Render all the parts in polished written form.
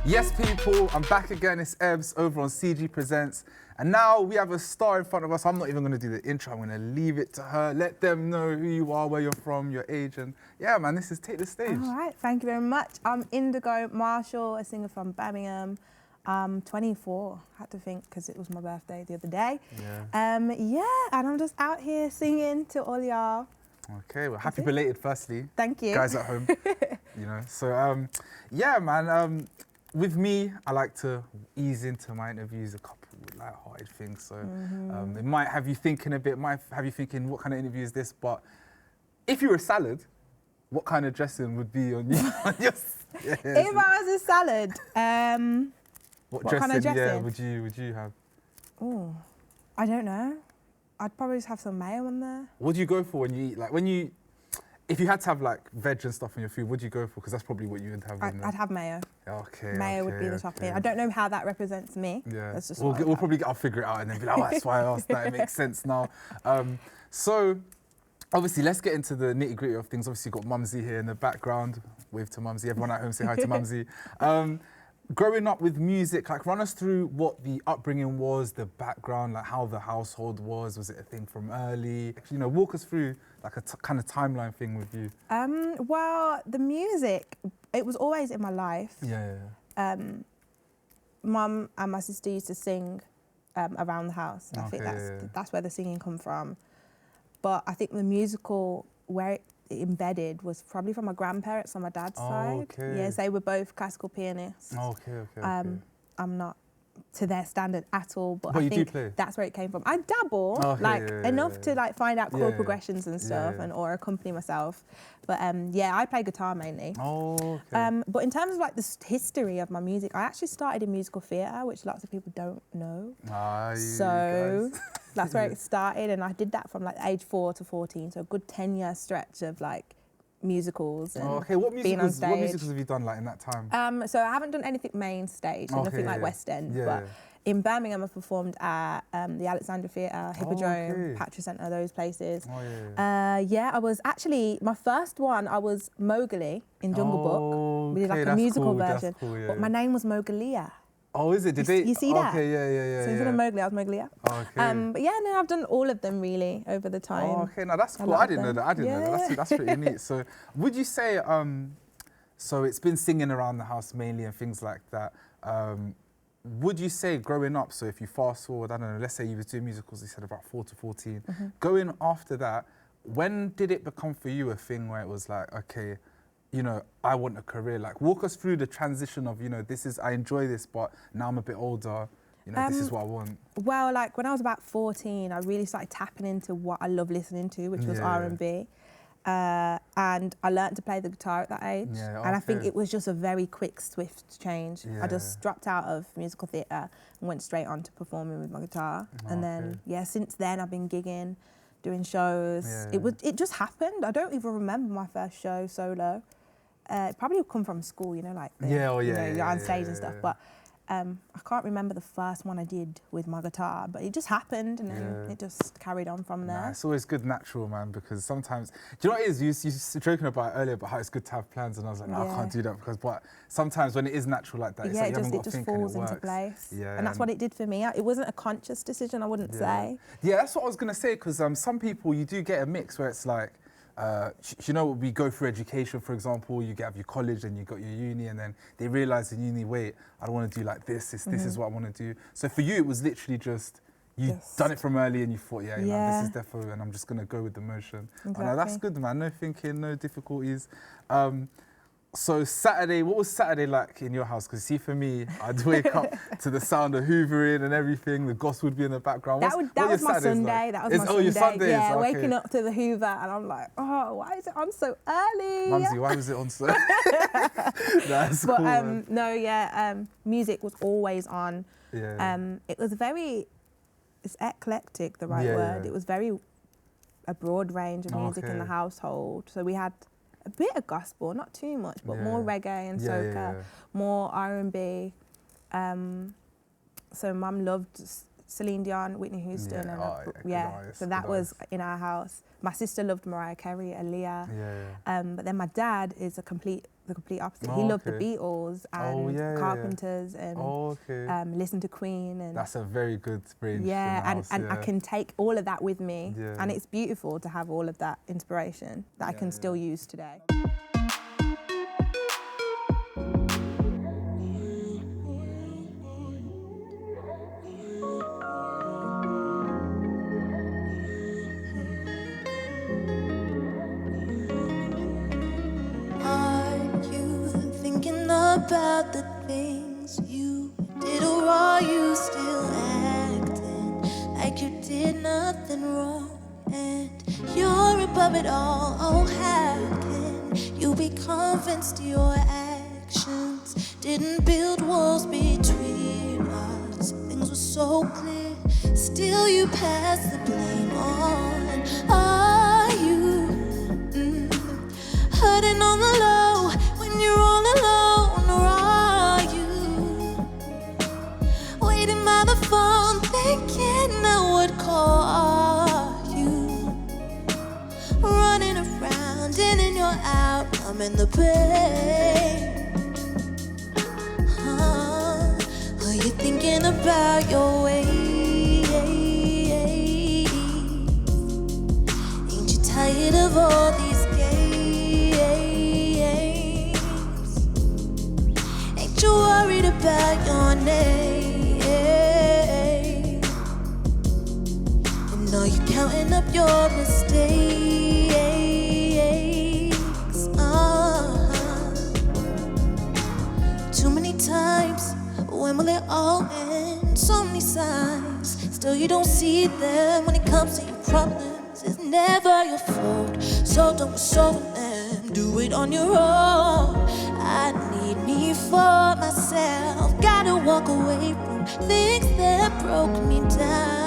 Yes, people, I'm back again. It's Ebbs over on CGpresents. And now we have a star in front of us. I'm not even going to do the intro. I'm going to leave it to her. Let them know who you are, where you're from, your age. And yeah, man, take the stage. All right, thank you very much. I'm Indigo Marshall, a singer from Birmingham. 24, I had to think because it was my birthday the other day. Yeah. Yeah, and I'm just out here singing to all y'all. Okay, well, happy belated, firstly. Thank you. Guys at home, you know. So, yeah, man, with me, I like to ease into my interviews a couple light-hearted things. So it might have you thinking a bit, might have you thinking, what kind of interview is this? But if you were a salad, what kind of dressing would be on you? If I was a salad, what kind of dressing? Yeah, would you have? Oh, I don't know. I'd probably just have some mayo on there. What do you go for when you eat? Like if you had to have like veg and stuff on your food, what do you go for? Because that's probably what you would have. I'd have mayo. Okay. Mayo would be the top thing. I don't know how that represents me. Yeah. That's just we'll probably I'll figure it out and then be like, oh, that's why I asked that. It makes sense now. So obviously, let's get into the nitty gritty of things. Obviously, you've got Mumsy here in the background. Wave to Mumsy. Everyone at home, say hi to Mumsy. Growing up with music, like run us through what the upbringing was, the background, like how the household was. Was it a thing from early? You know, walk us through like a kind of timeline thing with you. Well, the music, it was always in my life. Yeah. Mum and my sister used to sing around the house. I think that's where the singing come from. But I think the musical, where it embedded was probably from my grandparents on my dad's side. Okay. Yes, they were both classical pianists. Okay. I'm not to their standard at all, but I you think do play? that's where it came from. I dabble, enough to like find out chord progressions and stuff, and or accompany myself. But yeah, I play guitar mainly. But in terms of like the history of my music, I actually started in musical theatre, which lots of people don't know. So that's where it started, and I did that from like age 4 to 14, so a good 10-year stretch of like musicals and being on stage. What musicals have you done like in that time? So I haven't done anything main stage, nothing like West End, but in Birmingham I performed at the Alexandra Theatre, Hippodrome, Patria Centre, those places. Yeah, I was actually, my first one, I was Mowgli in Jungle Book. We did like a musical version, but my name was Mowglia. Oh, is it? You see that? Okay, yeah. So instead of Mowgli, I was Moglia. Okay. But yeah, no, I've done all of them really over the time. Oh, okay, now that's cool. I didn't know that. That's pretty neat. So would you say, so it's been singing around the house mainly and things like that. Would you say growing up, so if you fast forward, I don't know, let's say you were doing musicals, you said about 4 to 14, going after that, when did it become for you a thing where it was like, okay, you know, I want a career? Like, walk us through the transition of, you know, I enjoy this, but now I'm a bit older, you know, this is what I want. Well, like when I was about 14, I really started tapping into what I love listening to, which was R&B. And I learned to play the guitar at that age. And I think it was just a very quick, swift change. I just dropped out of musical theatre and went straight on to performing with my guitar. And then, since then I've been gigging, doing shows. It just happened. I don't even remember my first show solo. It probably would come from school, you know, like you're on stage and stuff. But I can't remember the first one I did with my guitar, but it just happened, and then it just carried on from there. It's always good natural, man, because sometimes, do you know what it is? You were joking about it earlier about how it's good to have plans, and I was like, no, I can't do that but sometimes when it is natural like that, it's like you it just falls into place. And that's what it did for me. It wasn't a conscious decision, I wouldn't say. Yeah, that's what I was gonna say, because some people, you do get a mix where it's like, you know, we go through education, for example, you have your college and you got your uni, and then they realise in uni, wait, I don't want to do like this, this is what I want to do. So for you, it was literally just, you done it from early and you thought, you know, this is defo, and I'm just going to go with the motion. Exactly. Oh, no, that's good, man. No thinking, no difficulties. So Saturday, what was Saturday like in your house? Because see, for me, I'd wake up to the sound of hoovering and everything. The gospel would be in the background. That was my Sunday. That was my Sunday. Your Sundays? Yeah, waking up to the Hoover, and I'm like, oh, why is it on so early? Mumsy, why was it on so? That's cool. But music was always on. It was it's eclectic, the right word. It was a broad range of music in the household. So we had a bit of gospel, not too much, but more reggae and soca, more R&B. So Mum loved Celine Dion, Whitney Houston, so that was in our house. My sister loved Mariah Carey, Aaliyah, but then my dad is the complete opposite. He loved the Beatles and Carpenters and listened to Queen. And that's a very good range. And I can take all of that with me, and it's beautiful to have all of that inspiration that I can still use today. About the things you did, or are you still acting like you did nothing wrong and you're above it all? Oh, how can you be convinced your actions didn't build walls between us? Things were so clear, still you pass the blame on. Are you hurting on the low when you're all alone? By the phone, thinking I would call you, running around in and you're out, I'm in the pain. Are you thinking about your ways? Ain't you tired of all these games? Ain't you worried about your name? Are you counting up your mistakes? Too many times, when will it all end? So many signs, still you don't see them. When it comes to your problems, it's never your fault. So don't solve them, do it on your own. I need me for myself. Gotta walk away from things that broke me down.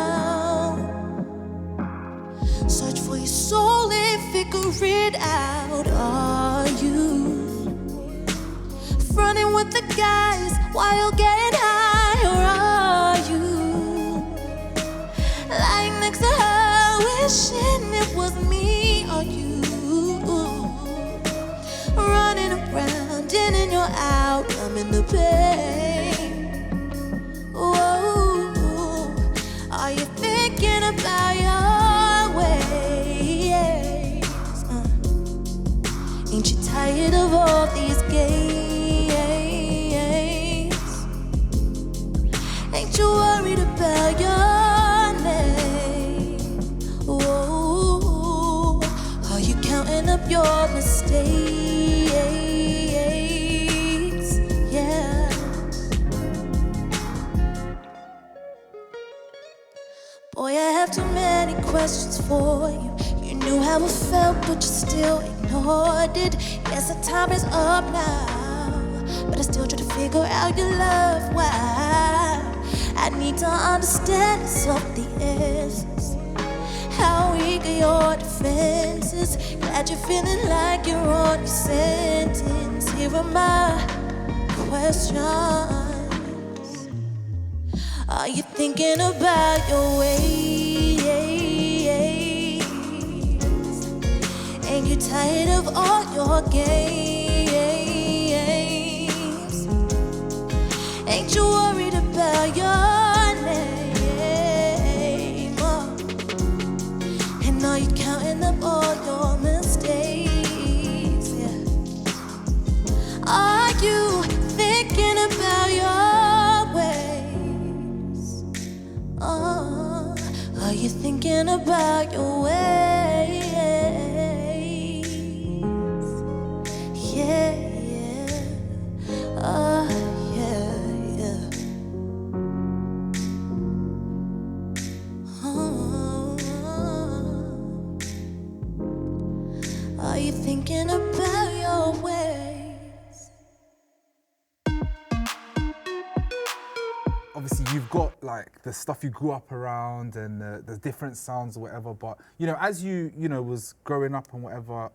Search for your soul and figure it out. Are you fronting with the guys while getting high? Or are you lying next to her wishing it was me? Are you running around in and you're out? I'm in the pain. Whoa, are you thinking about your ways? Ain't you tired of all these games? Ain't you worried about your name? Whoa, are you counting up your mistakes? Yeah. Boy, I have too many questions for you. You knew how it felt, but you still ignored it. Yes, the time is up now, but I still try to figure out your love. Why? I need to understand it's of the essence. How weak are your defenses? Glad you're feeling like you're on your sentence. Here are my questions. Are you thinking about your ways? Ain't you tired of all your games? Ain't you worried about your name? And are you counting up all your mistakes? Yeah. Are you thinking about your ways? Are you thinking about your ways? Yeah, yeah. Yeah, yeah. Are you thinking about your ways? Obviously, you've got like the stuff you grew up around and the different sounds or whatever. But as you was growing up and whatever,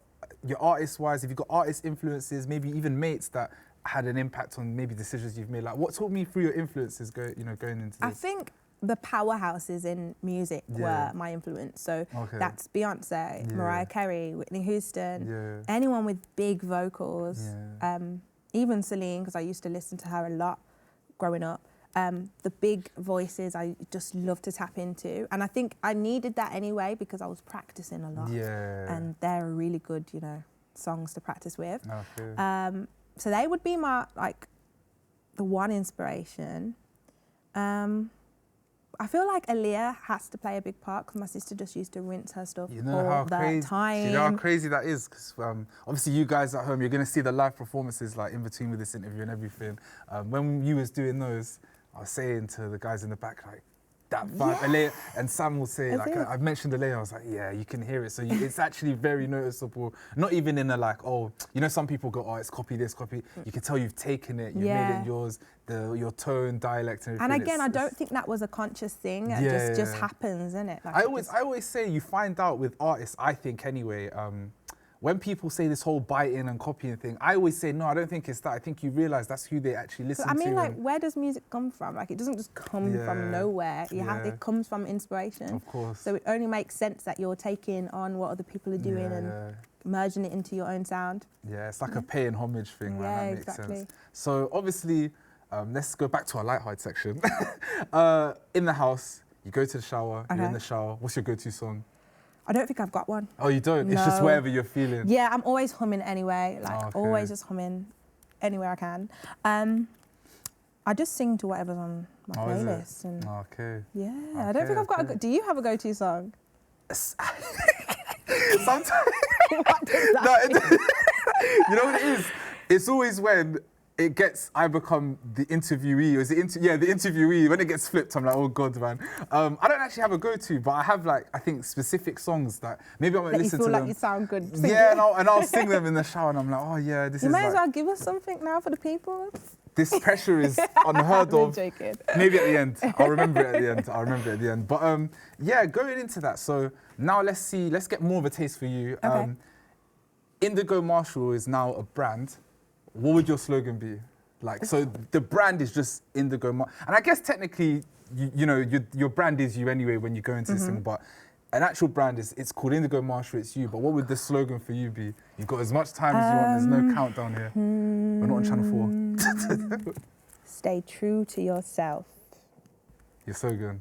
your artist-wise, if you've got artist influences, maybe even mates that had an impact on maybe decisions you've made. Like, what talk me through your influences going into this? I think the powerhouses in music were my influence. So that's Beyonce, Mariah Carey, Whitney Houston, anyone with big vocals, even Celine, because I used to listen to her a lot growing up. The big voices I just love to tap into. And I think I needed that anyway because I was practicing a lot. And they're really good, you know, songs to practice with. So they would be my, like, the one inspiration. I feel like Aaliyah has to play a big part because my sister just used to rinse her stuff all the time. You know how crazy that is? Because obviously you guys at home, you're going to see the live performances like in between with this interview and everything. When you was doing those, I was saying to the guys in the back, like, that vibe, Aaliyah, and Sam will say, like, I mentioned Aaliyah, I was like, yeah, you can hear it. So it's actually very noticeable. Not even in a like, oh, you know, some people go, oh, it's copy this, copy. You can tell you've taken it, you've made it yours, your tone, dialect, and everything. And again, I don't think that was a conscious thing. It just happens, isn't it? Like I always say you find out with artists, I think anyway, when people say this whole biting and copying thing, I always say, no, I don't think it's that. I think you realise that's who they actually listen to. I mean, like, where does music come from? Like, it doesn't just come from nowhere. It comes from inspiration. Of course. So it only makes sense that you're taking on what other people are doing and merging it into your own sound. Yeah, it's like a pay and homage thing, man. That makes sense. So obviously, let's go back to our lighthearted section. In the house, you go to the shower, you're in the shower. What's your go-to song? I don't think I've got one. Oh, you don't? No. It's just wherever you're feeling? Yeah, I'm always humming anyway. Like, always just humming anywhere I can. I just sing to whatever's on my playlist. And yeah, I don't think I've got a... Do you have a go-to song? Sometimes... What does that mean? You know what it is? It's always when I become the interviewee, or is it the interviewee, when it gets flipped, I'm like, oh God, man. I don't actually have a go-to, but I have, like, I think specific songs that maybe I won't listen to them. You feel like you sound good singing. Yeah, and I'll sing them in the shower, and I'm like, oh yeah, this is. You may as well give us something now for the people. This pressure is unheard of. Joking. Maybe at the end. I'll remember it at the end. But yeah, going into that. So now let's get more of a taste for you. Okay. Indigo Marshall is now a brand. What would your slogan be? Like, so the brand is just Indigo Marshall. And I guess technically, you know, your brand is you anyway when you go into this thing, but an actual brand it's called Indigo Marshall, it's you. But what would the slogan for you be? You've got as much time as you want, there's no countdown here. We're not on Channel 4. Stay true to yourself. You're so good.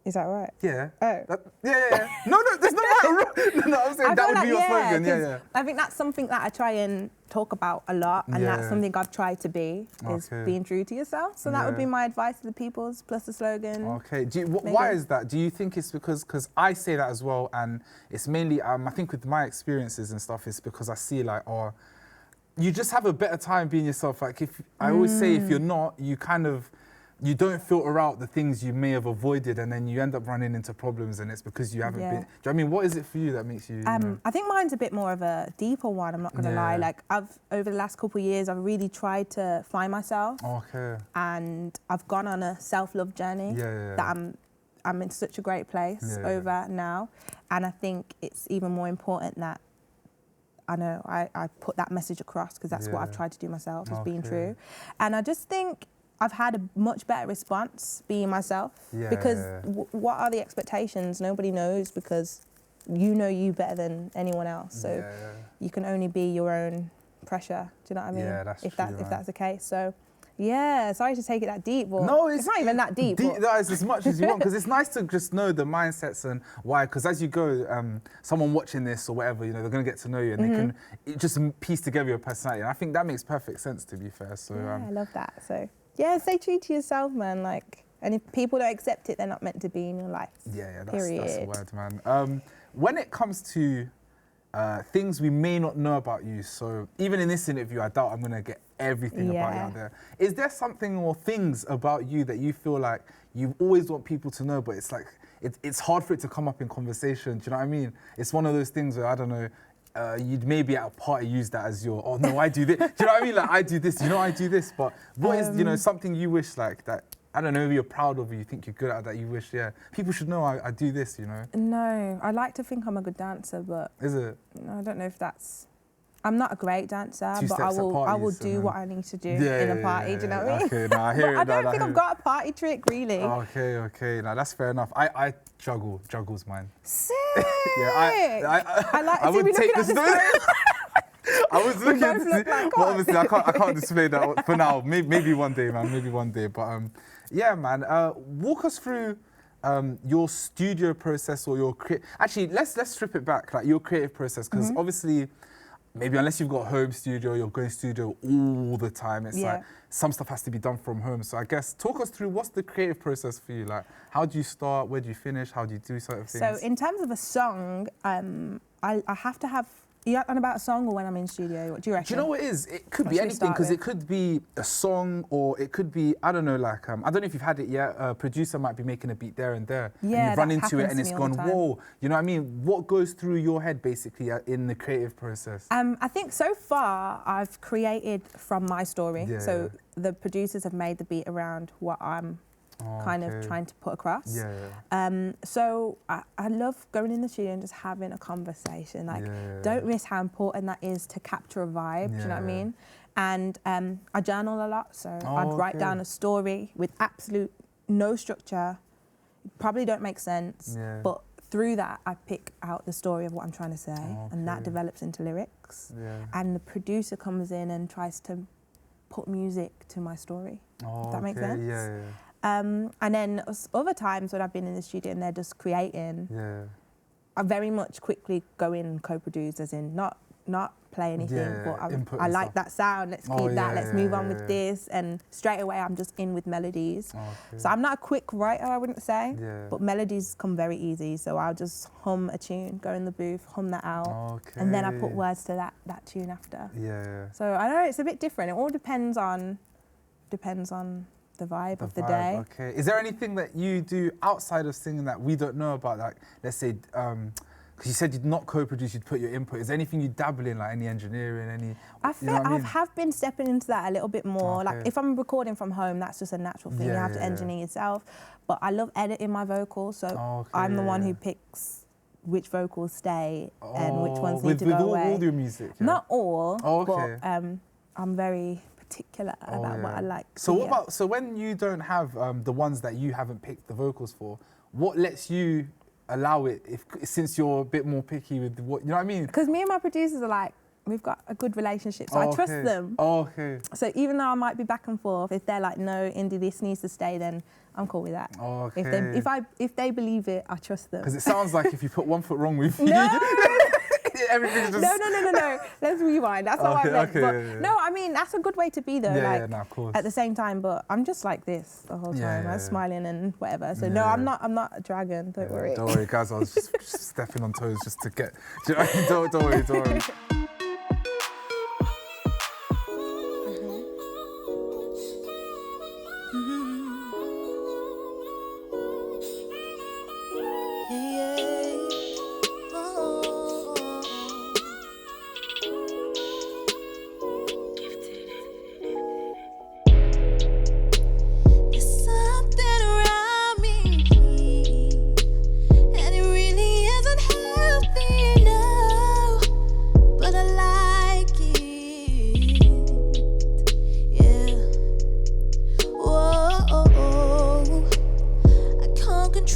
Is that right? Yeah. Oh. Yeah. No, there's no right or wrong. No, I'm saying that would be your slogan. Yeah. I think that's something that I try and talk about a lot, and that's something I've tried to be, is being true to yourself. So that would be my advice to the peoples, plus the slogan. Okay. Why is that? Do you think it's because I say that as well, and it's mainly, I think with my experiences and stuff, it's because I see like, you just have a better time being yourself. Like, I always say, if you're not, you don't filter out the things you may have avoided, and then you end up running into problems, and it's because you haven't been. Do you know what I mean? What is it for you that makes you? I think mine's a bit more of a deeper one. I'm not gonna lie. Like, over the last couple of years, I've really tried to find myself. Okay. And I've gone on a self-love journey. That I'm in such a great place over now, and I think it's even more important that I put that message across, because that's what I've tried to do myself, is being true. And I just think I've had a much better response being myself, because what are the expectations? Nobody knows, because you know you better than anyone else. So you can only be your own pressure. Do you know what I mean? Yeah, that's if that's the case. So yeah, sorry to take it that deep. But no, it's not even that deep. It's as much as you want, because it's nice to just know the mindsets and why. Because as you go, someone watching this or whatever, you know, they're going to get to know you, and they can just piece together your personality. And I think that makes perfect sense, to be fair. So I love that. So. Yeah, stay true to yourself, man. Like, and if people don't accept it, they're not meant to be in your life. Yeah, that's the word, man. When it comes to things we may not know about you, so even in this interview, I doubt I'm gonna get everything about you out there. Is there something or things about you that you feel like you always want people to know, but it's like it's hard for it to come up in conversation? Do you know what I mean? It's one of those things where, I don't know, you'd maybe at a party use that as your, oh no, I do this. Do you know what I mean? Like, I do this, you know, I do this. But what is, you know, something you wish, like, that, I don't know, maybe you're proud of, or you think you're good at, that you wish, people should know I do this, you know? No, I like to think I'm a good dancer, but... Is it? I don't know if that's I'm not a great dancer, but I will do what I need to do in a party. Do you know what I mean? Okay, no, I hear it. I don't think I've got a party trick really. Okay, now that's fair enough. I juggles mine. Sick. I like. I would take this. I was looking to see, like but obviously I can't display that for now. Maybe one day, man. Maybe one day. But yeah, man. Walk us through your studio process or your Actually, let's strip it back, like your creative process, because obviously, maybe unless you've got a home studio, you're going studio all the time. It's like some stuff has to be done from home. So I guess talk us through what's the creative process for you. Like, how do you start? Where do you finish? How do you do certain things? So in terms of a song, I have to have. You're on about a song or when I'm in studio? What do you reckon? Do you know what it is? It could be anything, because it could be a song or it could be, I don't know, like, I don't know if you've had it yet, a producer might be making a beat there and there. Yeah, and you've run into it and it's gone, whoa. You know what I mean? What goes through your head basically in the creative process? I think so far I've created from my story. Yeah. So the producers have made the beat around what I'm kind of trying to put across. So I love going in the studio and just having a conversation. Like, don't miss how important that is to capture a vibe. Do you know what I mean? And I journal a lot, so I'd write down a story with absolute no structure. It probably don't make sense, but through that I pick out the story of what I'm trying to say, and that develops into lyrics. And the producer comes in and tries to put music to my story. If that makes sense. And then other times when I've been in the studio and they're just creating, I very much quickly go in and co-produce, as in not play anything, but I like that sound, let's keep that, let's move on with this, and straight away I'm just in with melodies. So I'm not a quick writer, I wouldn't say, but melodies come very easy, so I'll just hum a tune, go in the booth, hum that out, and then I put words to that tune after. So I know it's a bit different, it all depends on the vibe of the day. Okay. Is there anything that you do outside of singing that we don't know about? Like, let's say, because you said you'd not co-produce, you'd put your input. Is there anything you dabble in, like any engineering, any? I have been stepping into that a little bit more. Like, if I'm recording from home, that's just a natural thing. You have to engineer yourself. But I love editing my vocals, so I'm the one who picks which vocals stay and which ones need to go away. With all your music? Not all, but I'm very particular about what I like. So so when you don't have the ones that you haven't picked the vocals for, what lets you allow it, since you're a bit more picky with what, you know what I mean? Because me and my producers are like, we've got a good relationship, so I trust them. So even though I might be back and forth, if they're like, no, Indy, this needs to stay, then I'm cool with that. If they believe it, I trust them. Because it sounds like if you put one foot wrong with you, everything's just... No. Let's rewind. That's not what I meant. No, I mean, that's a good way to be though. Of course. At the same time, but I'm just like this the whole time. I'm smiling and whatever. So no, I'm not a dragon. Don't worry. Don't worry, guys. I was just stepping on toes just to get... Don't worry.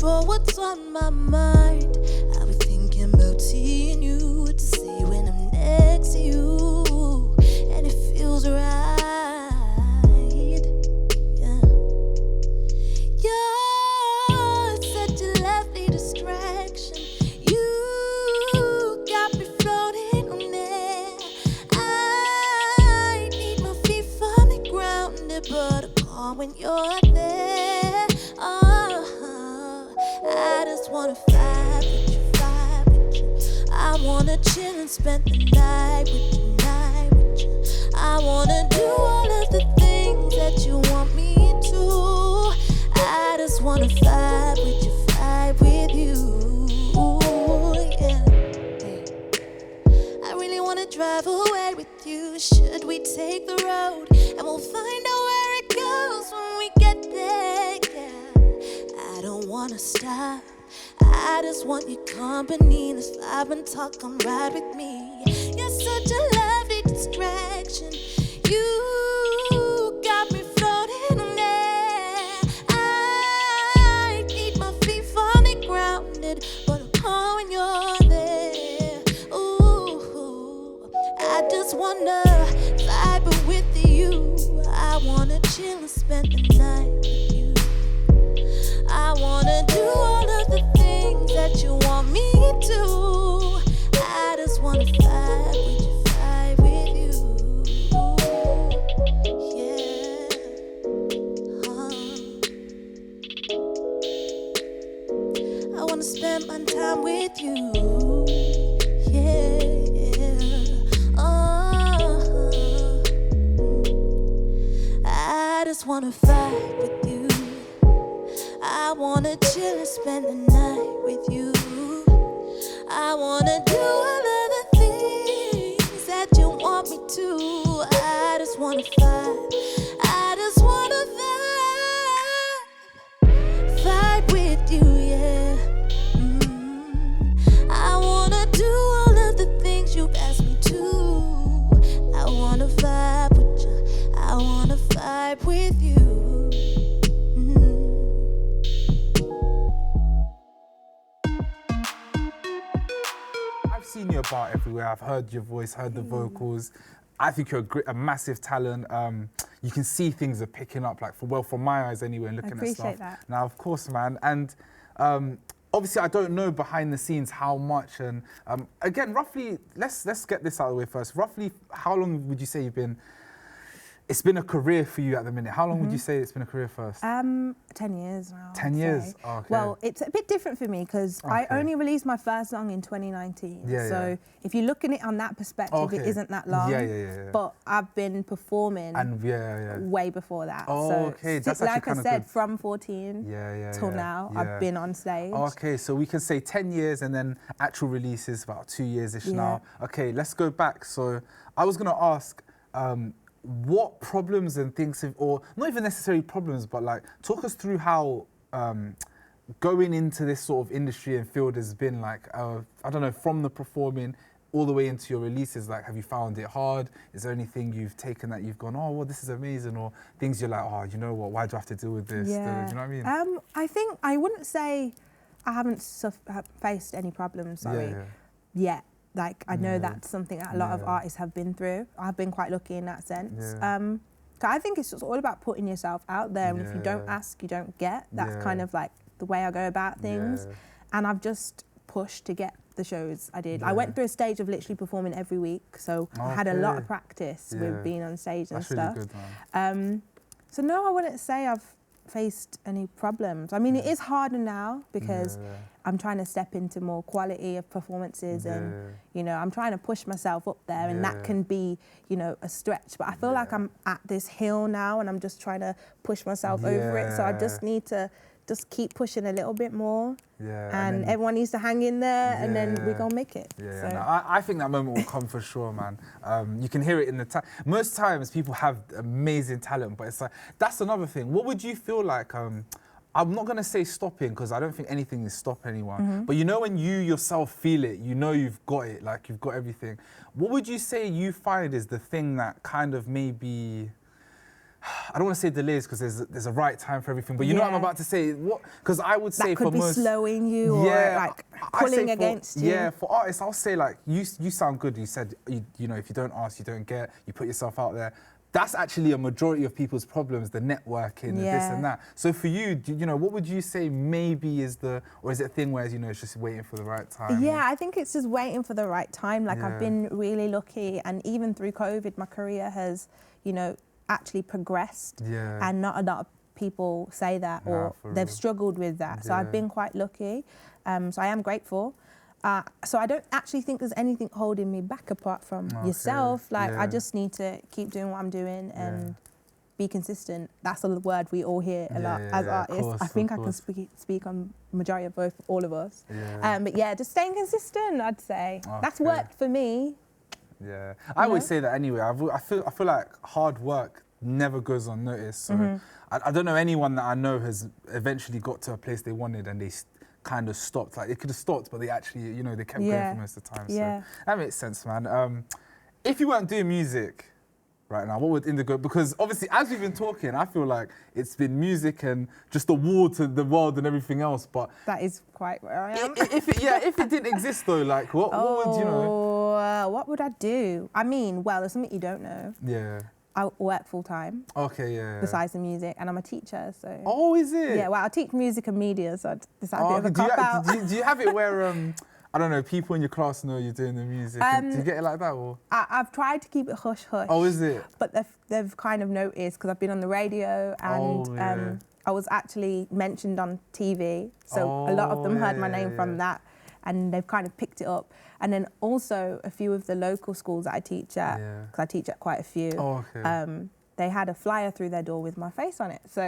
What's on my mind? I'll be thinking about seeing you, what to say when I'm next to you, and it feels right. You're such a lovely distraction. You got me floating on air. I need my feet firmly grounded, but I can't when you're there. I just wanna vibe with you, I wanna chill and spend the night with you, I wanna do all of the things that you want me to. I just wanna vibe with you, I really wanna drive away with you. Should we take the road and we'll find out where it goes when we get there? I don't wanna stop, I just want your company. Let's vibe and talk, come ride with me. You're such a love wanna spend my time with you. Yeah, I just wanna fight with you. I wanna chill and spend the night with you. I wanna do all of the things that you want me to. I just wanna fight. I just wanna fight with you, yeah. I wanna do all of the things you've asked me to. I wanna vibe with you. I wanna vibe with you. I've seen you about everywhere. I've heard your voice, heard the vocals. I think you're a massive talent. You can see things are picking up, like from my eyes anyway, and looking at stuff. I appreciate that. Now, of course, man. And obviously, I don't know behind the scenes how much. And again, roughly, let's get this out of the way first. Roughly, how long would you say you've been? It's been a career for you at the minute. How long would you say it's been a career first? 10 years now. 10 years? Oh, okay. Well, it's a bit different for me because I only released my first song in 2019. So if you look at it on that perspective, it isn't that long. But I've been performing way before that. Oh, okay. That's actually like I said, from 14 till now, I've been on stage. Okay, so we can say 10 years and then actual releases about 2 years-ish now. Okay, let's go back. So I was going to ask, what problems and things have, or not even necessarily problems, but like talk us through how going into this sort of industry and field has been like, I don't know, from the performing all the way into your releases. Like, have you found it hard? Is there anything you've taken that you've gone, oh, well, this is amazing, or things you're like, oh, you know what, why do I have to deal with this? Do you know what I mean? I think I wouldn't say I haven't faced any problems, yet. Like, I know that's something that a lot of artists have been through. I've been quite lucky in that sense. I think it's just all about putting yourself out there, and if you don't ask, you don't get. That's kind of like the way I go about things. And I've just pushed to get the shows I did. I went through a stage of literally performing every week, so I had a lot of practice with being on stage and stuff. Really good, man. So no, I wouldn't say I've faced any problems. I mean, it is harder now because I'm trying to step into more quality of performances and, you know, I'm trying to push myself up there and that can be, you know, a stretch. But I feel like I'm at this hill now and I'm just trying to push myself over it. So I just need to just keep pushing a little bit more. And then, everyone needs to hang in there and then we're going to make it. So. No, I think that moment will come for sure, man. You can hear it in the time. Most times people have amazing talent, but it's like, that's another thing. What would you feel like, I'm not going to say stopping because I don't think anything is stopping anyone. But you know when you yourself feel it, you know you've got it, like you've got everything. What would you say you find is the thing that kind of maybe... I don't want to say delays because there's a right time for everything, but you know what I'm about to say. What? Because I would say for most... That could be slowing you or like pulling against you. Yeah, for artists, I'll say like, you sound good. You said, you know, if you don't ask, you don't get. You put yourself out there. That's actually a majority of people's problems, the networking and this and that. So for you, you know, what would you say maybe is or is it a thing where, you know, it's just waiting for the right time? Yeah, I think it's just waiting for the right time. Like I've been really lucky and even through COVID, my career has, you know, actually progressed and not a lot of people say that or they've struggled with that. So I've been quite lucky. So I am grateful. So I don't actually think there's anything holding me back apart from yourself. Like I just need to keep doing what I'm doing and be consistent. That's a word we all hear a lot as artists. Course, I think I can speak on majority of all of us. But yeah, just staying consistent, I'd say. That's worked for me. Yeah, I always say that anyway. I feel like hard work never goes unnoticed. So I don't know anyone that I know has eventually got to a place they wanted and they kind of stopped. Like they could have stopped, but they actually, you know, they kept going for most of the time. So that makes sense, man. If you weren't doing music right now, what would Indigo? Because obviously, as we've been talking, I feel like it's been music and just award to the world and everything else. But that is quite where I am. If it didn't exist though, like what would you know? What would I do? I mean, well, there's something you don't know. Yeah. I work full time. Okay, yeah. Besides the music, and I'm a teacher, so. Oh, is it? Yeah, well, I teach music and media, so it's like a bit of a cop-out. Do you have it where, I don't know, people in your class know you're doing the music? Do you get it like that, or? I've tried to keep it hush-hush. Oh, is it? But they've kind of noticed, because I've been on the radio, and I was actually mentioned on TV. So a lot of them heard my name from that, and they've kind of picked it up. And then also a few of the local schools that I teach at, because I teach at quite a few, they had a flyer through their door with my face on it. So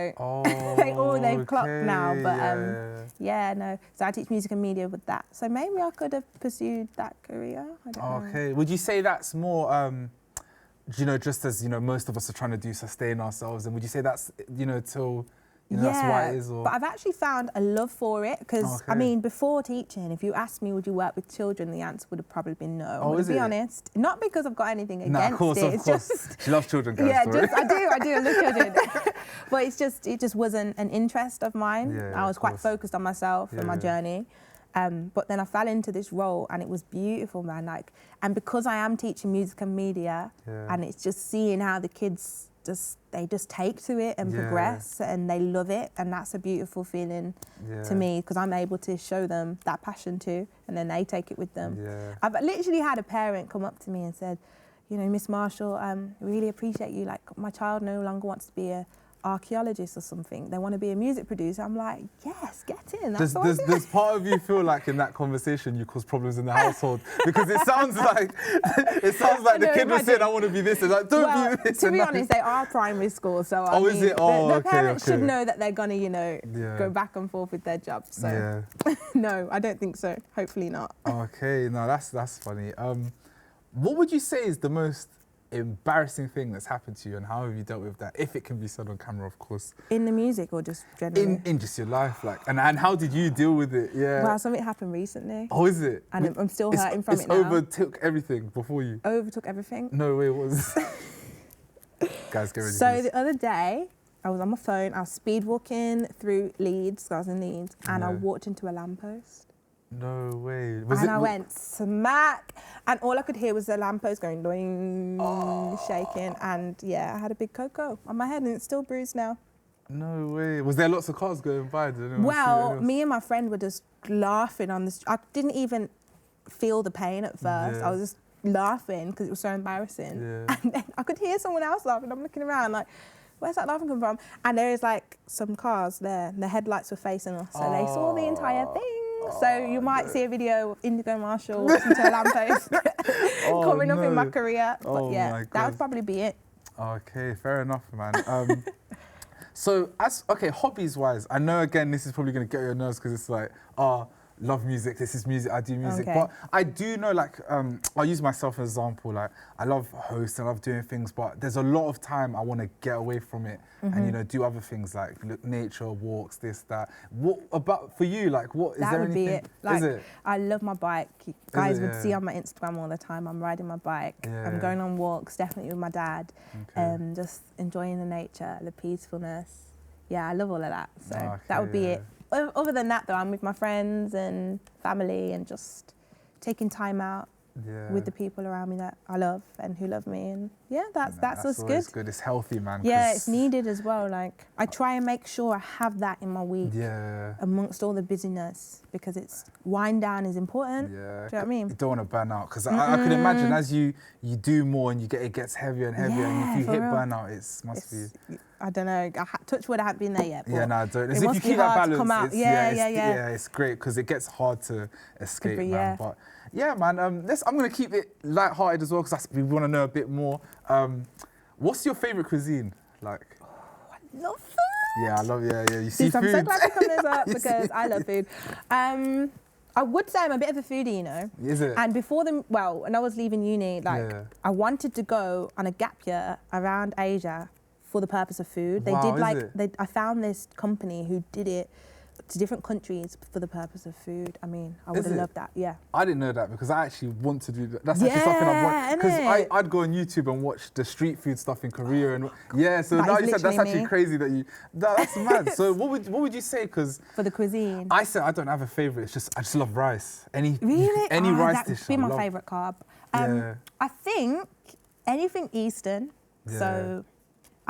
they've clocked now. But no. So I teach music and media with that. So maybe I could have pursued that career. I don't know. Okay. Would you say that's more, you know, just as, you know, most of us are trying to sustain ourselves, and would you say that's, you know, till... You know, that's why it is, or? But I've actually found a love for it because, I mean, before teaching, if you asked me, would you work with children, the answer would have probably been no. Oh, to be honest. Not because I've got anything against it. Of course. Just, she loves children, guys. Yeah, I do, I love children. But it just wasn't an interest of mine. Yeah, I was quite focused on myself and my journey. But then I fell into this role and it was beautiful, man. Like, and because I am teaching music and media, and it's just seeing how the kids they just take to it and progress, and they love it, and that's a beautiful feeling to me, because I'm able to show them that passion too, and then they take it with them. I've literally had a parent come up to me and said, you know, Miss Marshall, really appreciate you. Like, my child no longer wants to be a archaeologist or something. They want to be a music producer. I'm like, yes, get in. That's does part of you feel like in that conversation you cause problems in the household? Because it sounds like the kid was saying, I want to be this, and like, don't be this. To be honest, they are primary school, so is it? The parents should know that they're gonna, you know, go back and forth with their jobs. So no, I don't think so. Hopefully not. Okay, no, that's funny. What would you say is the most embarrassing thing that's happened to you, and how have you dealt with that, if it can be said on camera, of course? In the music, or just generally? In just your life, like, and how did you deal with it? Well, something happened recently. Oh, is it? And I'm still hurting from it now. Overtook everything before you? Overtook everything? No way, what was Guys, get ready. So the other day, I was on my phone, I was speed walking through Leeds, I was in Leeds, and I walked into a lamppost. No way. I went smack, and all I could hear was the lamppost going doing, shaking, and I had a big cocoa on my head, and it's still bruised now. No way. Was there lots of cars going by? Well, me and my friend were just laughing on the street. I didn't even feel the pain at first. I was just laughing because it was so embarrassing. And then I could hear someone else laughing. I'm looking around like, where's that laughing come from? And there is like some cars there, and the headlights were facing us, so they saw the entire thing. So you might see a video of Indigo Marshall walking to a lamppost coming up in my career. But that would probably be it. Okay, fair enough, man. So hobbies-wise, I know again this is probably going to get your nerves because it's like, love music, this is music, I do music. But I do know, like, I'll use myself as an example, like, I love hosting, I love doing things, but there's a lot of time I want to get away from it and, you know, do other things like nature, walks, this, that. What about for you? Like, what is there anything? That would be it. Like, is it? I love my bike. You guys would see on my Instagram all the time, I'm riding my bike. I'm going on walks, definitely with my dad, just enjoying the nature, the peacefulness. Yeah, I love all of that. So that would be it. Other than that, though, I'm with my friends and family and just taking time out with the people around me that I love and who love me. And that's what's good. It's good. It's healthy, man. Yeah, it's needed as well. Like, I try and make sure I have that in my week amongst all the busyness, because it's wind down is important. Yeah. Do you know what I mean? You don't want to burn out, because I can imagine as you do more and it gets heavier and heavier, and if you hit burnout, it must be. I don't know. Touch wood, I haven't been there yet. Yeah, no, don't. If you keep that balance, it's great, because it gets hard to escape, man. But yeah, man. I'm gonna keep it light-hearted as well, because we want to know a bit more. What's your favorite cuisine? Like, I love food. Yeah, I love. Yeah. You see food. I'm so glad you come this up because I love food. I would say I'm a bit of a foodie, you know. Is it? And when I was leaving uni, I wanted to go on a gap year around Asia for the purpose of food. They did I found this company who did it to different countries for the purpose of food. I mean, I would have loved that. Yeah. I didn't know that, because I actually want to do that. That's actually something I've wanted. Because I'd go on YouTube and watch the street food stuff in Korea, and so now you said that's actually crazy that you. That's mad. So what would you say? Because for the cuisine, I said I don't have a favorite. It's just I just love rice. Any rice dish. That would be my favorite carb. I think anything Eastern. Yeah. So,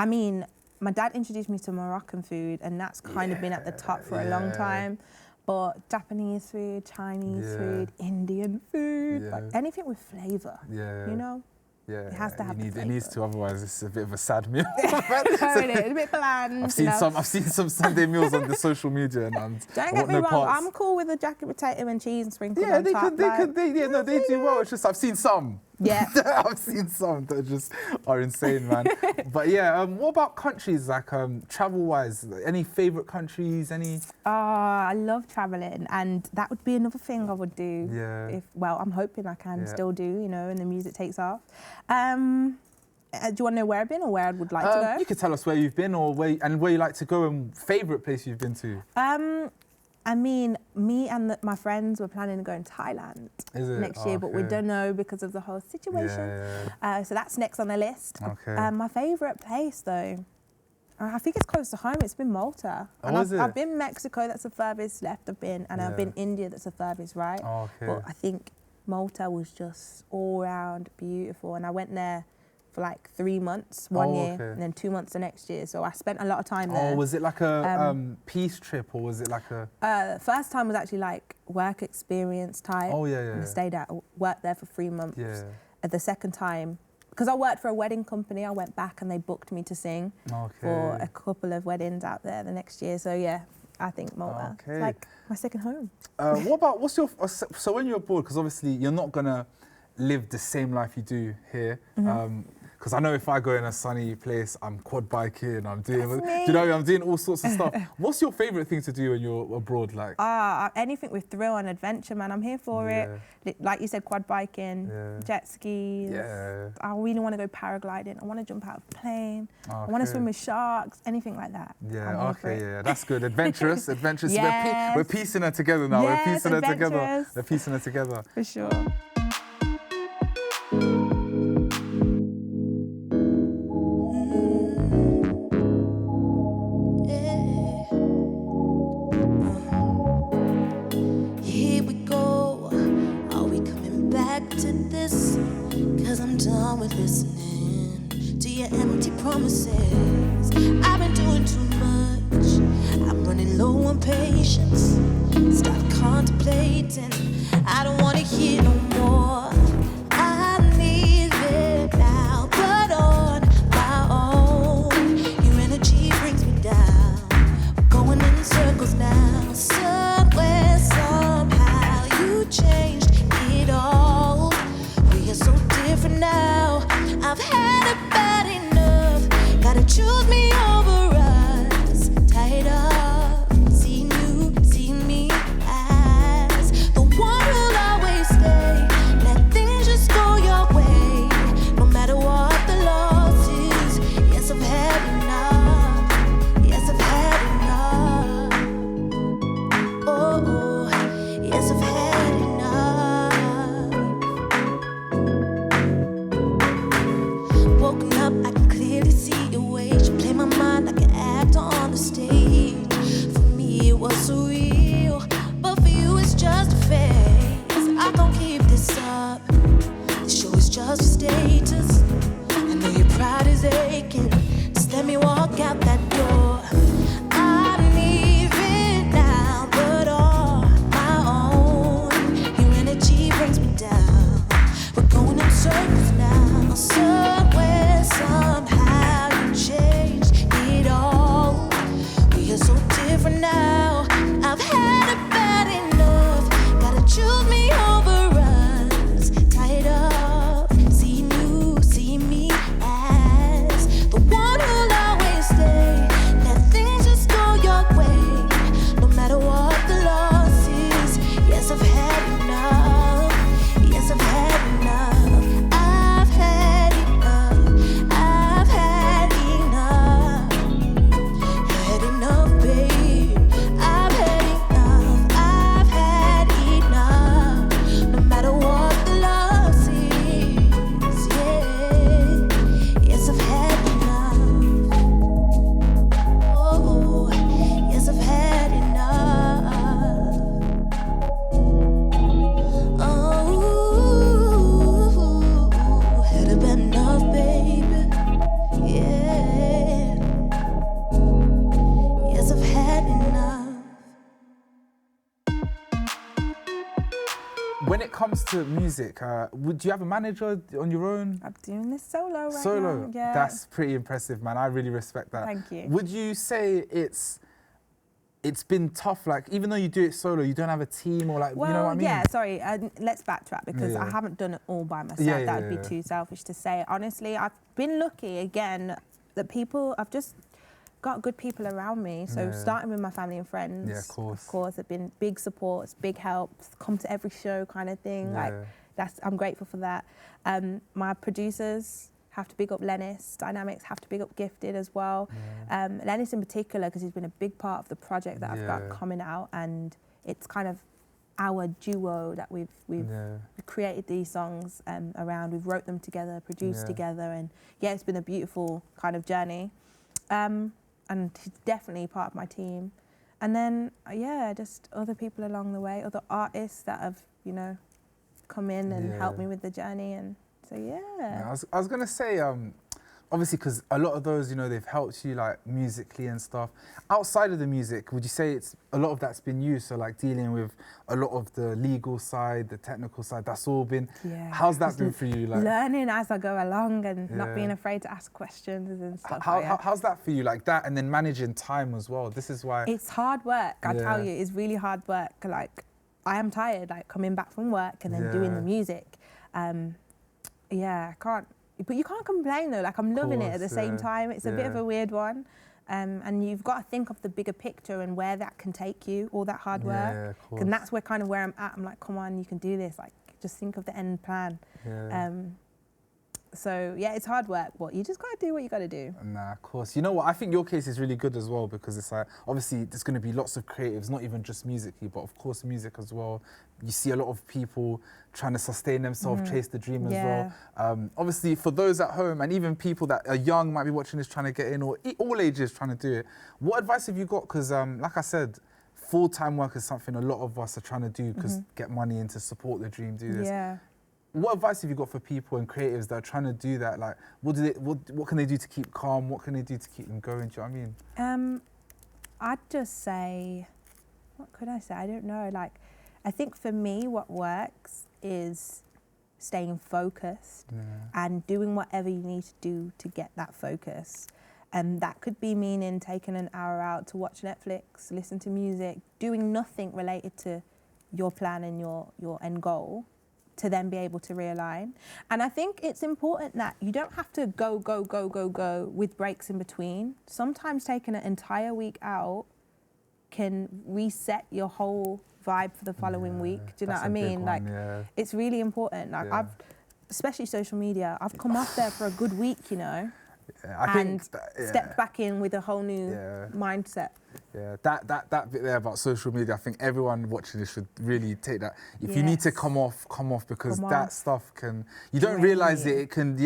I mean, my dad introduced me to Moroccan food, and that's kind of been at the top for a long time. But Japanese food, Chinese food, Indian food, like anything with flavour, you know? Yeah, it has to have it needs to, otherwise it's a bit of a sad meal. It's a bit bland. I've seen some Sunday meals on the social media, and don't get me wrong, I'm cool with a jacket potato and cheese and sprinkled on top. They do well. It's just I've seen some. Yeah, I've seen some that just are insane, man. But yeah, what about countries, like travel-wise? Any favorite countries? Any? I love traveling, and that would be another thing I would do. Yeah. I'm hoping I can still do, you know, and the music takes off. Do you want to know where I've been or where I would like to go? You could tell us where you've been or where you like to go and favorite place you've been to. I mean, me and my friends were planning to go in Thailand next year, but we don't know because of the whole situation. Yeah. So that's next on the list. Okay. My favourite place, though, I think it's close to home. It's been Malta. Oh, I've been Mexico, that's the furthest left I've been, and I've been India, that's the furthest right. Oh, okay. But I think Malta was just all round beautiful, and I went there for like 3 months one year, and then 2 months the next year. So I spent a lot of time there. Oh, was it like a peace trip, or was it like a? First time was actually like work experience type. Oh yeah. And I worked there for 3 months. Yeah. At the second time, because I worked for a wedding company, I went back and they booked me to sing for a couple of weddings out there the next year. So yeah, I think Malta. It's like my second home. So when you're abroad, because obviously you're not gonna live the same life you do here. Because I know if I go in a sunny place, I'm quad biking, I'm doing all sorts of stuff. What's your favourite thing to do when you're abroad? Like anything with thrill and adventure, man. I'm here for it. Like you said, quad biking, jet skis. Yeah. I really want to go paragliding. I want to jump out of a plane. I want to swim with sharks. Anything like that. Yeah. Yeah. That's good. Adventurous. Yes. We're piecing it together now. Yes, We're piecing it together. For sure. Done with listening to your empty promises. I've been doing too much. I'm running low on patience. Stop contemplating. I don't want to hear no more. I need it now, but on my own. Your energy brings me down. We're going in circles now. Somewhere, somehow, you changed it all. We are so different now. I've had about enough. Gotta choose me over us. Tired of seeing you, seeing me as the one who'll always stay. when it comes to music, would you have a manager on your own? I'm doing this solo right Solo? now. Yeah. That's pretty impressive, man. I really respect that. Thank you. Would you say it's been tough, like, even though you do it solo, you don't have a team or like, well, you know what I mean? yeah, sorry, let's backtrack because I haven't done it all by myself. That would be too selfish to say. Honestly, I've been lucky, again, that I've just got good people around me. So starting with my family and friends, of course, have been big supports, big helps, come to every show kind of thing. Like, I'm grateful for that. My producers, have to big up Lennis, Dynamiks, have to big up Gifted as well. Lennis in particular, because he's been a big part of the project that I've got coming out, and it's kind of our duo that we've created these songs around. We've wrote them together, produced together, and it's been a beautiful kind of journey. And he's definitely part of my team. And then, just other people along the way, other artists that have, come in and helped me with the journey. And so, I was going to say, obviously, because a lot of those, they've helped you, like, musically and stuff. Outside of the music, would you say a lot of that's been used? So, like, dealing with a lot of the legal side, the technical side, that's all been... How's that been for you? Like, learning as I go along and not being afraid to ask questions and stuff. How's that for you? Like that, and then managing time as well. This is why... It's hard work, I tell you. It's really hard work. Like, I am tired, like, coming back from work and then doing the music. I can't, but you can't complain though. Like, I'm loving it at the same time. It's a bit of a weird one. And you've got to think of the bigger picture and where that can take you, all that hard work. And that's where I'm at. I'm like, come on, you can do this. Like, just think of the end plan. So, it's hard work, but you just got to do what you got to do. Nah, of course. You know what? I think your case is really good as well, because it's like, obviously, there's going to be lots of creatives, not even just musically, but of course music as well. You see a lot of people trying to sustain themselves, chase the dream as well. Obviously, for those at home, and even people that are young, might be watching this trying to get in, or all ages trying to do it, what advice have you got? Because, like I said, full-time work is something a lot of us are trying to do, because get money in to support the dream, do this. What advice have you got for people and creatives that are trying to do that? Like, what can they do to keep calm? What can they do to keep them going? Do you know what I mean? I'd just say, what could I say? I don't know. Like, I think for me, what works is staying focused and doing whatever you need to do to get that focus. And that could be meaning taking an hour out to watch Netflix, listen to music, doing nothing related to your plan and your end goal, to then be able to realign. And I think it's important that you don't have to go with breaks in between. Sometimes taking an entire week out can reset your whole vibe for the following week. Do you know what I mean? Like, it's really important. Like, especially social media, I've come off there for a good week, I think stepped back in with a whole new mindset. That bit there about social media, I think everyone watching this should really take that. If you need to come off, because that stuff can, you don't realise it can,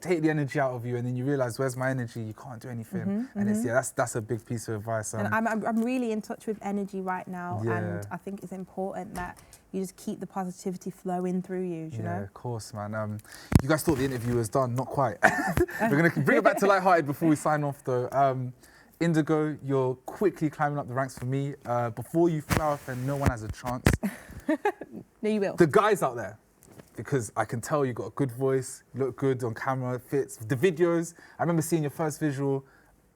take the energy out of you, and then you realise, where's my energy? You can't do anything. And it's, that's a big piece of advice. And I'm really in touch with energy right now, and I think it's important that you just keep the positivity flowing through you, you know? Yeah, of course, man. You guys thought the interview was done, not quite. We're going to bring it back to lighthearted before we sign off, though. Indigo, you're quickly climbing up the ranks for me. Before you fly off and no one has a chance. No, you will. The guys out there, because I can tell you got a good voice, you look good on camera, fits. The videos, I remember seeing your first visual,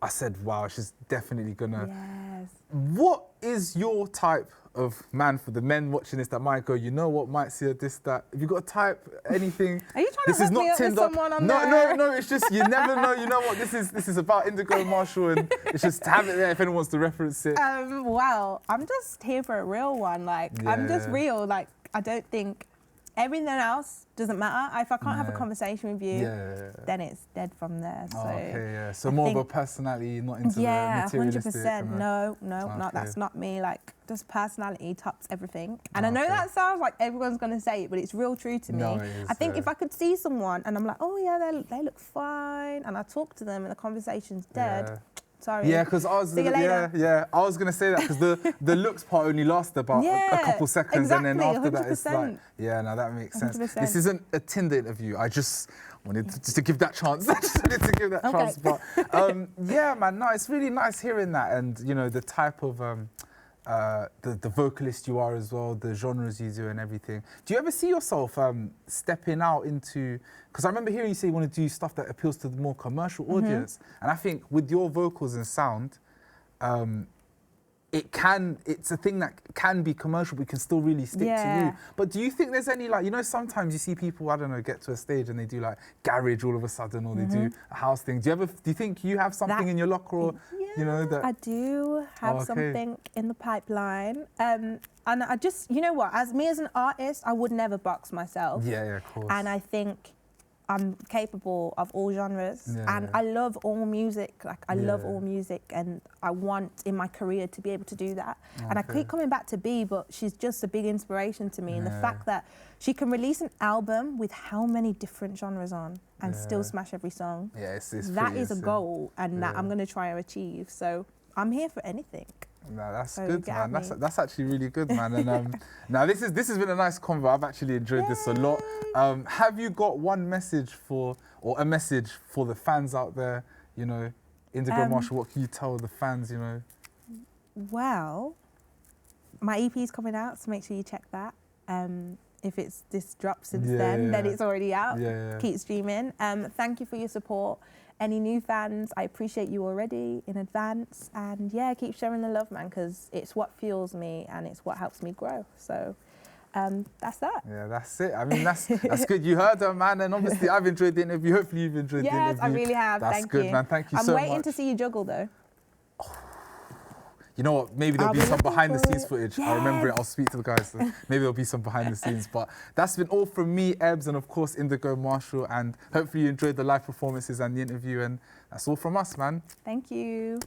I said, wow, she's definitely gonna. Yes. What is your type of man, for the men watching this that might go, you know what, might see this, that? Have you got a type, anything? Are you trying to hook me up with someone on there? No, it's just, you never know. You know what, this is about Indigo Marshall, and it's just to have it there if anyone wants to reference it. Well, I'm just here for a real one. Like, I'm just real. Like, I don't think everything else doesn't matter. If I can't have a conversation with you, then it's dead from there. So So more of a personality, not into the materialistic. 100%. No, that's not me. Like, just personality tops everything. And I know that sounds like everyone's gonna say it, but it's real true to me. No, it is, I think if I could see someone and I'm like, oh yeah, they look fine, and I talk to them and the conversation's dead. Sorry. Yeah, because I was I was gonna say that, because the looks part only lasts about a couple seconds, and then after 100%. That it's like, that makes sense. 100%. This isn't a Tinder interview. I just wanted to give that chance. I just wanted to give that chance. But man, no, it's really nice hearing that, and the type of the vocalist you are as well, the genres you do and everything. Do you ever see yourself stepping out into, because I remember hearing you say you want to do stuff that appeals to the more commercial audience, and I think with your vocals and sound, it's a thing that can be commercial, but can still really stick to you. But do you think there's any, like, you know, sometimes you see people, I don't know, get to a stage and they do like garage all of a sudden, or they do a house thing. Do you think you have something in your locker, or, you know, that? I do have something in the pipeline. And I just, you know what, as an artist, I would never box myself. Yeah, of course. And I think I'm capable of all genres, and I love all music. Like, I love all music, and I want in my career to be able to do that. And I keep coming back to B, but she's just a big inspiration to me. And the fact that she can release an album with how many different genres on and still smash every song. That is a goal, and that I'm going to try and achieve. So I'm here for anything. No, that's good, man. That's actually really good, man. And now this has been a nice convo. I've actually enjoyed this a lot. Have you got one message or a message for the fans out there? You know, Indigo Marshall, what can you tell the fans? You know. Well, my EP is coming out, so make sure you check that. If this drops since then it's already out. Keep streaming. Thank you for your support. Any new fans, I appreciate you already in advance. And keep sharing the love, man, because it's what fuels me and it's what helps me grow. So that's that. Yeah, that's it. I mean, that's good. You heard her, man. And obviously, I've enjoyed the interview. Hopefully, you've enjoyed the interview. Yes, I really have. That's good, man. Thank you so much. I'm waiting to see you juggle, though. You know what, maybe there'll be some behind the scenes footage. I'll remember it, I'll speak to the guys. Maybe there'll be some behind the scenes. But that's been all from me, Ebbs, and of course Indigo Marshall. And hopefully you enjoyed the live performances and the interview. And that's all from us, man. Thank you.